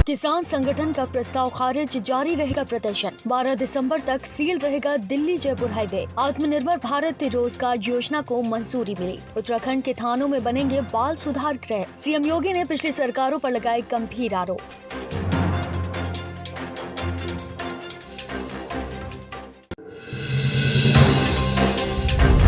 किसान संगठन का प्रस्ताव खारिज, जारी रहेगा प्रदर्शन। 12 दिसंबर तक सील रहेगा दिल्ली जयपुर हाईवे। आत्मनिर्भर भारत रोजगार योजना को मंजूरी मिली। उत्तराखंड के थानों में बनेंगे बाल सुधार गृह। सीएम योगी ने पिछली सरकारों पर लगाए गंभीर आरोप।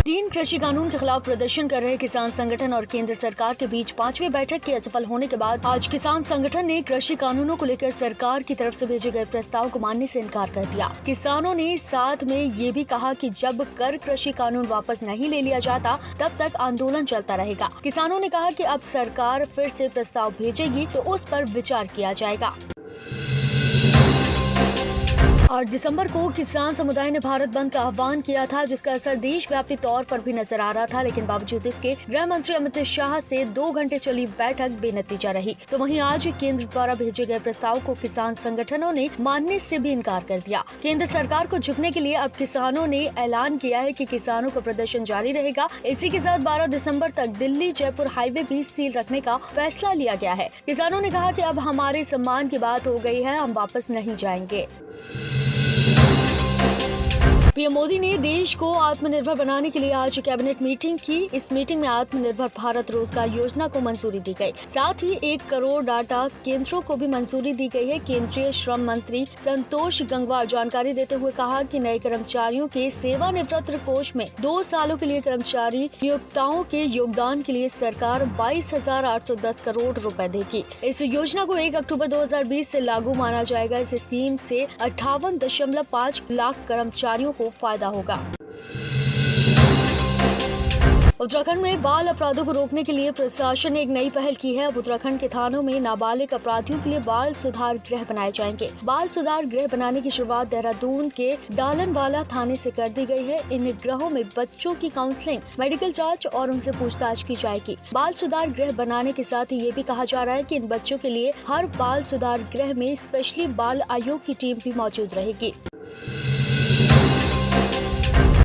तीन कृषि कानून के खिलाफ प्रदर्शन कर रहे किसान संगठन और केंद्र सरकार के बीच 5वीं बैठक के असफल होने के बाद आज किसान संगठन ने कृषि कानूनों को लेकर सरकार की तरफ से भेजे गए प्रस्ताव को मानने से इनकार कर दिया। किसानों ने साथ में ये भी कहा कि जब कर कृषि कानून वापस नहीं ले लिया जाता तब तक आंदोलन चलता रहेगा। किसानों ने कहा कि अब सरकार फिर से प्रस्ताव भेजेगी तो उस पर विचार किया जाएगा। 8 दिसंबर को किसान समुदाय ने भारत बंद का आह्वान किया था, जिसका असर देशव्यापी तौर पर भी नजर आ रहा था, लेकिन बावजूद इसके गृह मंत्री अमित शाह से 2 घंटे चली बैठक बेनतीजा रही। तो वहीं आज केंद्र द्वारा भेजे गए प्रस्ताव को किसान संगठनों ने मानने से भी इनकार कर दिया। केंद्र सरकार को झुकने के लिए अब किसानों ने ऐलान किया है कि किसानों का प्रदर्शन जारी रहेगा। इसी के साथ 12 दिसंबर तक दिल्ली जयपुर हाईवे भी सील रखने का फैसला लिया गया है। किसानों ने कहा कि अब हमारे सम्मान की बात हो गई है, हम वापस नहीं जाएंगे। पीएम मोदी ने देश को आत्मनिर्भर बनाने के लिए आज कैबिनेट मीटिंग की। इस मीटिंग में आत्मनिर्भर भारत रोजगार योजना को मंजूरी दी गई। साथ ही 1 करोड़ डाटा केंद्रों को भी मंजूरी दी गई है। केंद्रीय श्रम मंत्री संतोष गंगवार जानकारी देते हुए कहा कि नए कर्मचारियों के सेवानिवृत्त कोष में 2 सालों के लिए कर्मचारी नियोक्ताओं के योगदान के लिए सरकार 22,810 करोड़ रुपए देगी। इस योजना को 1 अक्टूबर 2020 से लागू माना जाएगा। इस स्कीम से 58.5 लाख कर्मचारियों फायदा होगा। उत्तराखंड में बाल अपराधों को रोकने के लिए प्रशासन ने एक नई पहल की है। अब उत्तराखंड के थानों में नाबालिग अपराधियों के लिए बाल सुधार गृह बनाए जाएंगे। बाल सुधार गृह बनाने की शुरुआत देहरादून के डालनवाला थाने से कर दी गई है। इन गृहों में बच्चों की काउंसलिंग, मेडिकल जांच और उनसे पूछताछ की जाएगी। बाल सुधार गृह बनाने के साथ ही ये भी कहा जा रहा है कि इन बच्चों के लिए हर बाल सुधार गृह में स्पेशली बाल आयोग की टीम भी मौजूद रहेगी।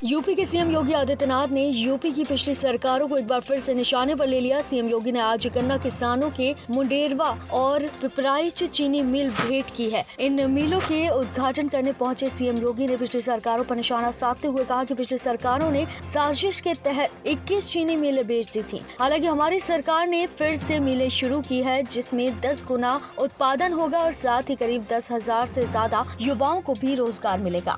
यूपी के सीएम योगी आदित्यनाथ ने यूपी की पिछली सरकारों को एक बार फिर से निशाने पर ले लिया। सीएम योगी ने आज गन्ना किसानों के मुंडेरवा और पिपराइच चीनी मिल भेंट की है। इन मिलों के उद्घाटन करने पहुंचे सीएम योगी ने पिछली सरकारों पर निशाना साधते हुए कहा कि पिछली सरकारों ने साजिश के तहत 21 चीनी मिलें बेच दी थी। हालांकि हमारी सरकार ने फिर से मिलें शुरू की है, जिसमें 10 गुना उत्पादन होगा और साथ ही करीब 10,000 से ज्यादा युवाओं को भी रोजगार मिलेगा।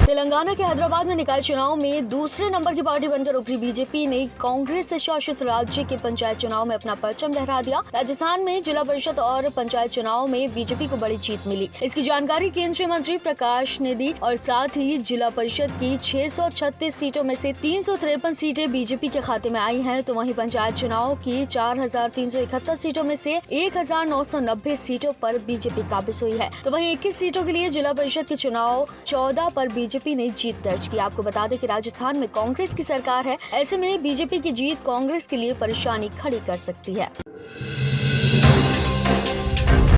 तेलंगाना के हैदराबाद में निकाय चुनाव में दूसरे नंबर की पार्टी बनकर उभरी बीजेपी ने कांग्रेस से शासित राज्य के पंचायत चुनाव में अपना परचम लहरा दिया। राजस्थान में जिला परिषद और पंचायत चुनाव में बीजेपी को बड़ी जीत मिली। इसकी जानकारी केंद्रीय मंत्री प्रकाश ने दी और साथ ही जिला परिषद की 636 सीटों में से 353 सीटें बीजेपी के खाते में आई हैं, तो वहीं पंचायत चुनाव की 4,371 सीटों में से 1,990 सीटों पर बीजेपी काबिज हुई है। तो वहीं 21 सीटों के लिए जिला परिषद के चुनाव 14 पर बीजेपी ने जीत दर्ज की। आपको बता दें कि राजस्थान में कांग्रेस की सरकार है, ऐसे में बीजेपी की जीत कांग्रेस के लिए परेशानी खड़ी कर सकती है।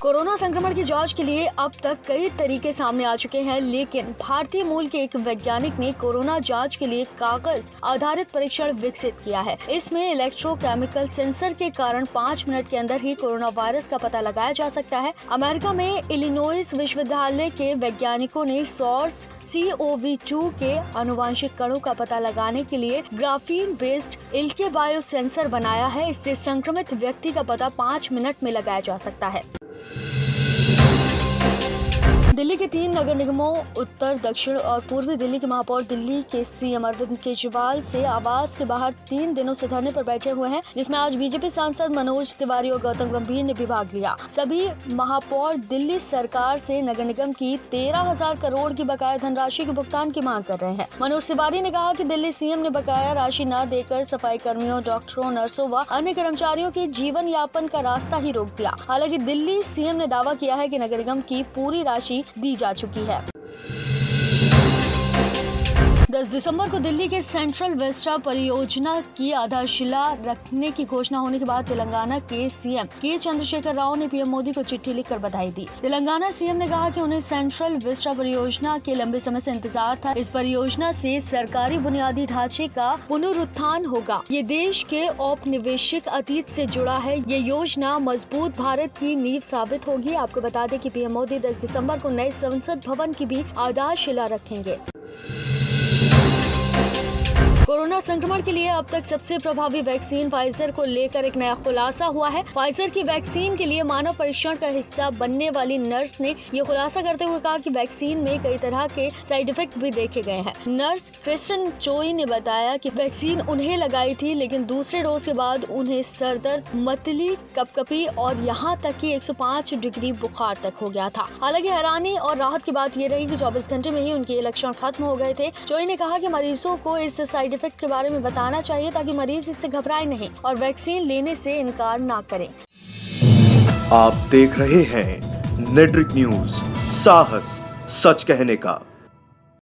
कोरोना संक्रमण की जांच के लिए अब तक कई तरीके सामने आ चुके हैं, लेकिन भारतीय मूल के एक वैज्ञानिक ने कोरोना जांच के लिए कागज आधारित परीक्षण विकसित किया है। इसमें इलेक्ट्रोकेमिकल सेंसर के कारण 5 मिनट के अंदर ही कोरोना वायरस का पता लगाया जा सकता है। अमेरिका में इलिनॉइस विश्वविद्यालय के वैज्ञानिकों ने सॉर्स CoV-2 के आनुवांशिक कणों का पता लगाने के लिए ग्राफीन बेस्ड इल्के बायो सेंसर बनाया है। इससे संक्रमित व्यक्ति का पता 5 मिनट में लगाया जा सकता है। दिल्ली के 3 नगर निगमों उत्तर, दक्षिण और पूर्वी दिल्ली के महापौर दिल्ली के सीएम अरविंद केजरीवाल से आवास के बाहर 3 दिनों से धरने पर बैठे हुए हैं, जिसमें आज बीजेपी सांसद मनोज तिवारी और गौतम गंभीर ने भी भाग लिया। सभी महापौर दिल्ली सरकार से नगर निगम की 13,000 करोड़ की बकाया धनराशि के भुगतान की मांग कर रहे हैं। मनोज तिवारी ने कहा कि दिल्ली सीएम ने बकाया राशि न देकर सफाई कर्मियों, डॉक्टरों, नर्सों व अन्य कर्मचारियों के जीवन यापन का रास्ता ही रोक दिया। हालांकि दिल्ली सीएम ने दावा किया है कि नगर निगम की पूरी राशि दी जा चुकी है। 10 दिसंबर को दिल्ली के सेंट्रल वेस्टा परियोजना की आधारशिला रखने की घोषणा होने के बाद तेलंगाना के सीएम के चंद्रशेखर राव ने पीएम मोदी को चिट्ठी लिखकर बधाई दी। तेलंगाना सीएम ने कहा कि उन्हें सेंट्रल वेस्टा परियोजना के लंबे समय से इंतजार था। इस परियोजना से सरकारी बुनियादी ढांचे का पुनरुत्थान होगा। ये देश के औपनिवेशिक अतीत से जुड़ा है। ये योजना मजबूत भारत की नींव साबित होगी। आपको बता दें कि पीएम मोदी 10 दिसंबर को नए संसद भवन की भी आधारशिला रखेंगे। कोरोना संक्रमण के लिए अब तक सबसे प्रभावी वैक्सीन फाइजर को लेकर एक नया खुलासा हुआ है। फाइजर की वैक्सीन के लिए मानव परीक्षण का हिस्सा बनने वाली नर्स ने ये खुलासा करते हुए कहा कि वैक्सीन में कई तरह के साइड इफेक्ट भी देखे गए हैं। नर्स क्रिस्टन चोई ने बताया कि वैक्सीन उन्हें लगाई थी, लेकिन दूसरे डोज के बाद उन्हें सरदर्द, मतली, कपकपी और यहाँ तक कि 105 डिग्री बुखार तक हो गया था। हालांकि हैरानी और राहत की बात ये रही कि 24 घंटे में ही उनके ये लक्षण खत्म हो गए थे। चोई ने कहा कि मरीजों को इस साइड इफेक्ट के बारे में बताना चाहिए ताकि मरीज इससे घबराए नहीं और वैक्सीन लेने से इनकार ना करें। आप देख रहे हैं नेट्रिक न्यूज, साहस सच कहने का।